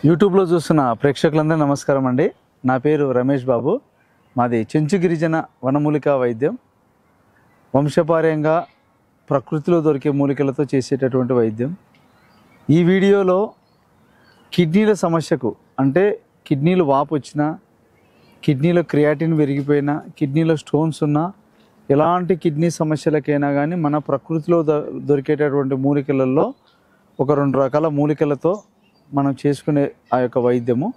యూట్యూబ్లో చూస్తున్న ప్రేక్షకులందరూ నమస్కారం అండి. నా పేరు రమేష్ బాబు. మాది చెంచు గిరిజన వనమూలికా వైద్యం. వంశపార్యంగా ప్రకృతిలో దొరికే మూలికలతో చేసేటటువంటి వైద్యం. ఈ వీడియోలో కిడ్నీల సమస్యకు, అంటే కిడ్నీలు వాపు వచ్చినా, కిడ్నీలో క్రియాటిన్ పెరిగిపోయినా, కిడ్నీలో స్టోన్స్ ఉన్నా, ఎలాంటి కిడ్నీ సమస్యలకైనా కానీ మన ప్రకృతిలో దొరికేటటువంటి మూలికలలో ఒక 2 రకాల మూలికలతో మనం చేసుకునే ఆ యొక్క వైద్యము.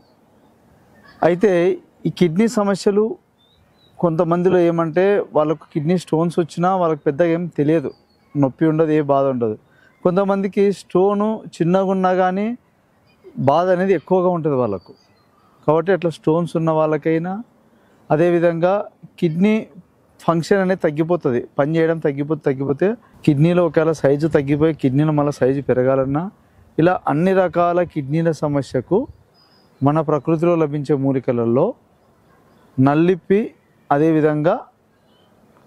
అయితే ఈ కిడ్నీ సమస్యలు కొంతమందిలో ఏమంటే వాళ్ళకు కిడ్నీ స్టోన్స్ వచ్చినా వాళ్ళకి పెద్దగా ఏం తెలియదు, నొప్పి ఉండదు, ఏ బాధ ఉండదు. కొంతమందికి స్టోను చిన్నగా ఉన్నా కానీ బాధ అనేది ఎక్కువగా ఉంటుంది వాళ్ళకు. కాబట్టి అట్లా స్టోన్స్ ఉన్న వాళ్ళకైనా, అదేవిధంగా కిడ్నీ ఫంక్షన్ అనేది తగ్గిపోతుంది, పని చేయడం తగ్గిపోతే కిడ్నీలో ఒకవేళ సైజు తగ్గిపోయి కిడ్నీలో మళ్ళీ సైజు పెరగాలన్నా, ఇలా అన్ని రకాల కిడ్నీల సమస్యకు మన ప్రకృతిలో లభించే మూలికలలో నల్లిప్పి, అదేవిధంగా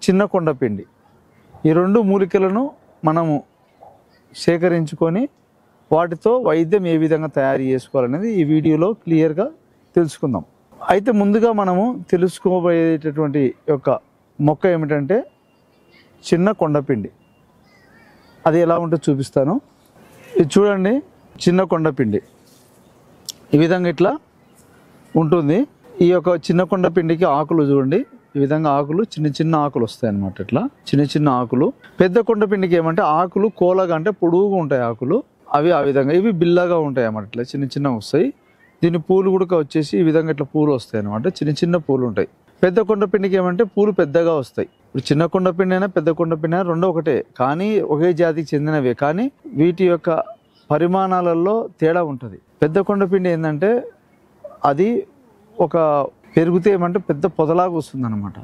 చిన్న కొండపిండి, ఈ 2 మూలికలను మనము సేకరించుకొని వాటితో వైద్యం ఏ విధంగా తయారు చేసుకోవాలనేది ఈ వీడియోలో క్లియర్గా తెలుసుకుందాం. అయితే ముందుగా మనము తెలుసుకోబోయేటటువంటి యొక్క మొక్క ఏమిటంటే చిన్న కొండపిండి. అది ఎలా ఉంటుందో చూపిస్తాను. ఇది చూడండి, చిన్న కొండపిండి ఈ విధంగా ఇట్లా ఉంటుంది. ఈ యొక్క చిన్న కొండపిండికి ఆకులు చూడండి, ఈ విధంగా ఆకులు చిన్న ఆకులు వస్తాయి అన్నమాట. ఇట్లా చిన్న ఆకులు. పెద్ద కొండపిండికి ఏమంటే ఆకులు కోలగా, అంటే పొడుగుగా ఉంటాయి ఆకులు. అవి ఆ విధంగా, ఇవి బిల్లగా ఉంటాయి అన్నమాట. ఇట్లా చిన్న వస్తాయి. దీని పూలు కూడా వచ్చేసి ఈ విధంగా ఇట్లా పూలు వస్తాయి అన్నమాట. చిన్న పూలు ఉంటాయి. పెద్ద కొండపిండికి ఏమంటే పూలు పెద్దగా వస్తాయి. ఇప్పుడు చిన్న కొండపిండి అయినా పెద్ద కొండపిండి అయినా 2 ఒకటే, కానీ ఒకే జాతికి చెందినవే, కానీ వీటి యొక్క పరిమాణాలలో తేడా ఉంటుంది. పెద్ద కొండపిండి ఏంటంటే అది ఒక పెరిగితే ఏమంటే పెద్ద పొదలాగా వస్తుంది అనమాట.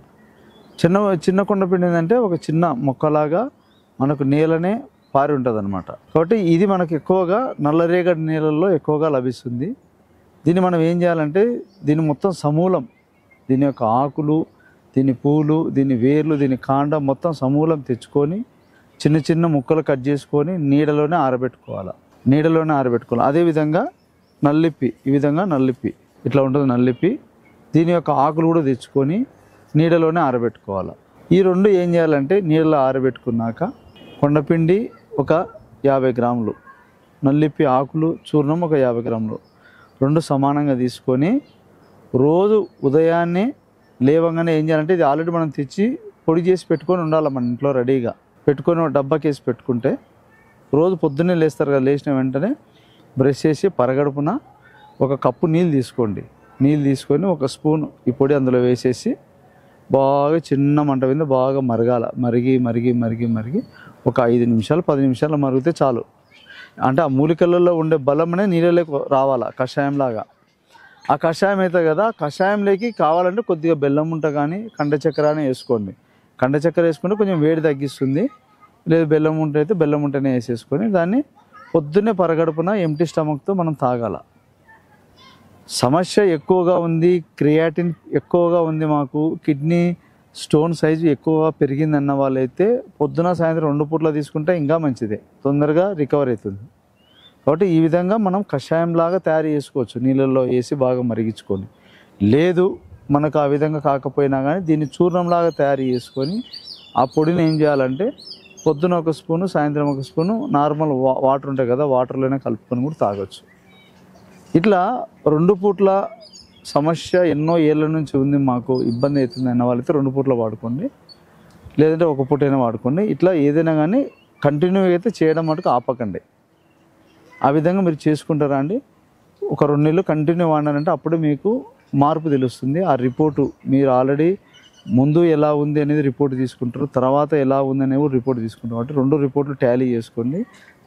చిన్న కొండపిండి ఏంటంటే ఒక చిన్న మొక్కలాగా మనకు నేలనే పారి ఉంటుంది అనమాట. కాబట్టి ఇది మనకు ఎక్కువగా నల్లరేగడి నేలల్లో ఎక్కువగా లభిస్తుంది. దీన్ని మనం ఏం చేయాలంటే దీన్ని మొత్తం సమూలం, దీని యొక్క ఆకులు, దీని పూలు, దీని వేర్లు, దీని కాండం మొత్తం సమూలం తెచ్చుకొని చిన్న ముక్కలు కట్ చేసుకొని నీడలోనే ఆరబెట్టుకోవాలి. అదేవిధంగా నల్లిప్పి, ఈ విధంగా నల్లిప్పి ఇట్లా ఉంటుంది నల్లిప్పి. దీని యొక్క ఆకులు కూడా తెచ్చుకొని నీడలోనే ఆరబెట్టుకోవాలి. ఈ 2 ఏం చేయాలంటే నీడలో ఆరబెట్టుకున్నాక కొండపిండి ఒక 50 గ్రాములు, నల్లిప్పి ఆకులు చూర్ణం ఒక 50 గ్రాములు, 2 సమానంగా తీసుకొని రోజు ఉదయాన్నే లేవగానే ఏం చేయాలంటే, ఇది ఆల్రెడీ మనం తెచ్చి పొడి చేసి పెట్టుకొని ఉండాలి మన ఇంట్లో రెడీగా పెట్టుకొని, ఒక డబ్బాకేసి పెట్టుకుంటే రోజు పొద్దున్నే లేస్తారు కదా, లేచిన వెంటనే బ్రష్ చేసి పరగడుపున ఒక కప్పు నీళ్ళు తీసుకోండి. నీళ్ళు తీసుకొని ఒక స్పూన్ ఈ పొడి అందులో వేసేసి బాగా చిన్న మంట మీద బాగా మరగాల. మరిగి ఒక 5 నిమిషాలు 10 నిమిషాలు మరిగితే చాలు. అంటే ఆ మూలికలలో ఉండే బలమనే నీళ్ళలోకి రావాలా, కషాయంలాగా. ఆ కషాయం అవుతుంది కదా, కషాయంలోకి కావాలంటే కొద్దిగా బెల్లం ఉంట కానీ కండ చక్కెర అని వేసుకోండి. కండ చక్కెర వేసుకుంటే కొంచెం వేడి తగ్గిస్తుంది. లేదు బెల్లం ఉంట అయితే బెల్లం ఉంటనే వేసేసుకొని దాన్ని పొద్దున్నే పరగడుపున ఎంటీ స్టమక్తో మనం తాగాల. సమస్య ఎక్కువగా ఉంది, క్రియాటిన్ ఎక్కువగా ఉంది, మాకు కిడ్నీ స్టోన్ సైజు ఎక్కువగా పెరిగిందన్న వాళ్ళైతే పొద్దున సాయంత్రం 2 పూట్ల తీసుకుంటే ఇంకా మంచిదే, తొందరగా రికవర్ అవుతుంది. కాబట్టి ఈ విధంగా మనం కషాయంలాగా తయారు చేసుకోవచ్చు, నీళ్ళల్లో వేసి బాగా మరిగించుకొని. లేదు మనకు ఆ విధంగా కాకపోయినా కానీ దీన్ని చూర్ణంలాగా తయారు చేసుకొని ఆ పొడిని ఏం చేయాలంటే పొద్దున 1 స్పూను, సాయంత్రం 1 స్పూను నార్మల్ వాటర్ ఉంటాయి కదా, వాటర్లోనే కలుపుకొని కూడా తాగొచ్చు. ఇట్లా 2 పూట్ల సమస్య ఎన్నో ఏళ్ళ నుంచి ఉంది, మాకు ఇబ్బంది అవుతుంది అన్న వాళ్ళైతే 2 పూట్ల వాడుకోండి, లేదంటే 1 పూటైనా వాడుకోండి. ఇట్లా ఏదైనా కానీ కంటిన్యూ అయితే చేయడం మటుకు ఆపకండి. ఆ విధంగా మీరు చేసుకుంటారా అండి. ఒక 2 నెలలు కంటిన్యూ వాడినారంటే అప్పుడు మీకు మార్పు తెలుస్తుంది. ఆ రిపోర్టు మీరు ఆల్రెడీ ముందు ఎలా ఉంది అనేది రిపోర్ట్ తీసుకుంటారు, తర్వాత ఎలా ఉంది అనేది రిపోర్ట్ తీసుకుంటారు. కాబట్టి 2 రిపోర్ట్లు టాలీ చేసుకోండి,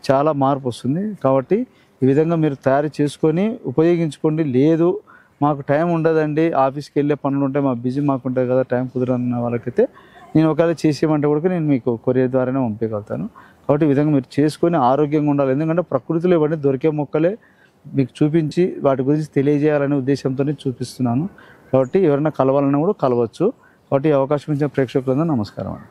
చాలా మార్పు వస్తుంది. కాబట్టి ఈ విధంగా మీరు తయారు చేసుకొని ఉపయోగించుకోండి. లేదు మాకు టైం ఉండదండి, ఆఫీస్కి వెళ్ళే పనులు ఉంటాయి, మా బిజీ మాకు ఉంటుంది కదా, టైం కుదరన్న వాళ్ళకైతే నేను ఒకవేళ చేసేయమంటే కూడా నేను మీకు కొరియర్ ద్వారానే పంపించగలుగుతాను. కాబట్టి ఈ విధంగా మీరు చేసుకొని ఆరోగ్యంగా ఉండాలి. ఎందుకంటే ప్రకృతిలో ఇవన్నీ దొరికే మొక్కలే మీకు చూపించి వాటి గురించి తెలియజేయాలనే ఉద్దేశంతోనే చూపిస్తున్నాను. కాబట్టి ఎవరైనా కలవాలన్నా కూడా కలవచ్చు. కాబట్టి ఈ అవకాశం ఇచ్చిన ప్రేక్షకులందరూ నమస్కారం అండి.